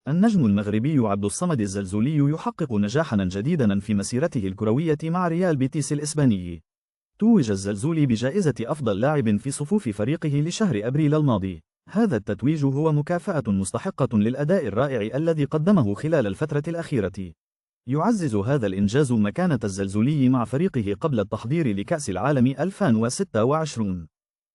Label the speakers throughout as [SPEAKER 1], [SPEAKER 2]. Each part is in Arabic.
[SPEAKER 1] النجم المغربي عبد الصمد الزلزولي يحقق نجاحا جديدا في مسيرته الكروية مع ريال بيتيس الإسباني. توج الزلزولي بجائزة أفضل لاعب في صفوف فريقه لشهر أبريل الماضي. هذا التتويج هو مكافأة مستحقة للأداء الرائع الذي قدمه خلال الفترة الأخيرة. يعزز هذا الإنجاز مكانة الزلزولي مع فريقه قبل التحضير لكأس العالم 2026.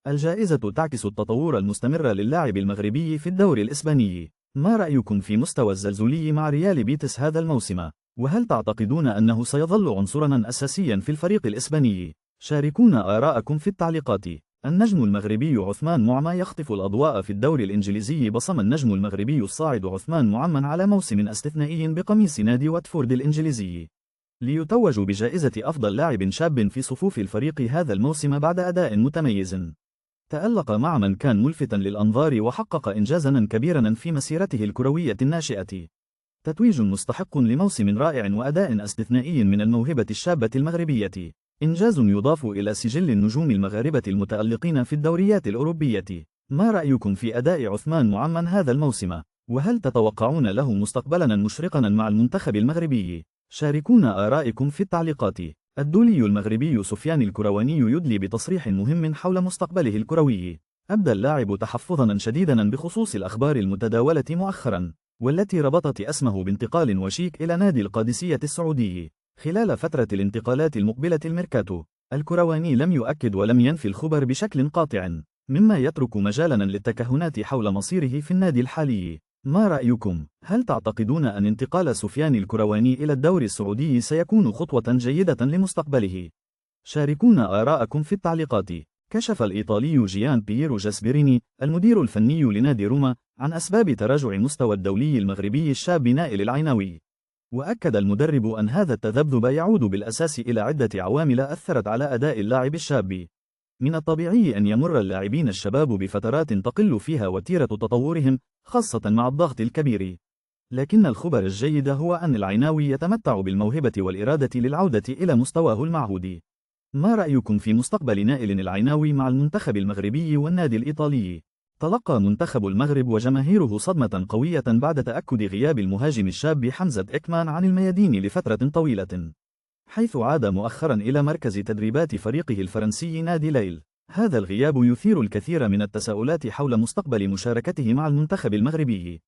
[SPEAKER 1] الجائزة تعكس التطور المستمر للاعب المغربي في الدوري الإسباني. ما رأيكم في مستوى الزلزولي مع ريال بيتس هذا الموسم؟ وهل تعتقدون أنه سيظل عنصرا أساسيا في الفريق الإسباني؟ شاركونا آراءكم في التعليقات. النجم المغربي عثمان معمى يخطف الأضواء في الدوري الإنجليزي. بصم النجم المغربي الصاعد عثمان معمى على موسم استثنائي بقميص نادي واتفورد الإنجليزي، ليتوج بجائزة أفضل لاعب شاب في صفوف الفريق هذا الموسم بعد أداء متميز. تألق معمى كان ملفتا للأنظار وحقق إنجازا كبيرا في مسيرته الكروية الناشئة. تتويج مستحق لموسم رائع وأداء استثنائي من الموهبة الشابة المغربية. إنجاز يضاف إلى سجل النجوم المغاربة المتألقين في الدوريات الأوروبية. ما رأيكم في أداء عثمان معمى هذا الموسم؟ وهل تتوقعون له مستقبلا مشرقا مع المنتخب المغربي؟ شاركونا آراءكم في التعليقات. الدولي المغربي سفيان الكرواني يدلي بتصريح مهم حول مستقبله الكروي. أبدى اللاعب تحفظا شديدا بخصوص الأخبار المتداولة مؤخرا، والتي ربطت اسمه بانتقال وشيك إلى نادي القادسية السعودي خلال فترة الانتقالات المقبلة الميركاتو. الكرواني لم يؤكد ولم ينفي الخبر بشكل قاطع، مما يترك مجالا للتكهنات حول مصيره في النادي الحالي. ما رأيكم؟ هل تعتقدون أن انتقال سفيان الكرواني إلى الدوري السعودي سيكون خطوة جيدة لمستقبله؟ شاركونا آراءكم في التعليقات. كشف الإيطالي جيان بييرو جاسبريني المدير الفني لنادي روما عن أسباب تراجع مستوى الدولي المغربي الشاب نائل العيناوي. وأكد المدرب أن هذا التذبذب يعود بالأساس إلى عدة عوامل أثرت على أداء اللاعب الشاب. من الطبيعي أن يمر اللاعبين الشباب بفترات تقل فيها وتيرة تطورهم، خاصة مع الضغط الكبير. لكن الخبر الجيد هو أن العيناوي يتمتع بالموهبة والإرادة للعودة إلى مستواه المعهود. ما رأيكم في مستقبل نائل العيناوي مع المنتخب المغربي والنادي الإيطالي؟ تلقى منتخب المغرب وجماهيره صدمة قوية بعد تأكد غياب المهاجم الشاب حمزة إكمان عن الميادين لفترة طويلة، حيث عاد مؤخرا إلى مركز تدريبات فريقه الفرنسي نادي ليل. هذا الغياب يثير الكثير من التساؤلات حول مستقبل مشاركته مع المنتخب المغربي.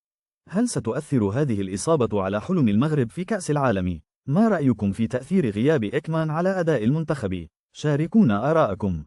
[SPEAKER 1] هل ستؤثر هذه الإصابة على حلم المغرب في كأس العالم؟ ما رأيكم في تأثير غياب إكمان على أداء المنتخب؟ شاركونا آراءكم.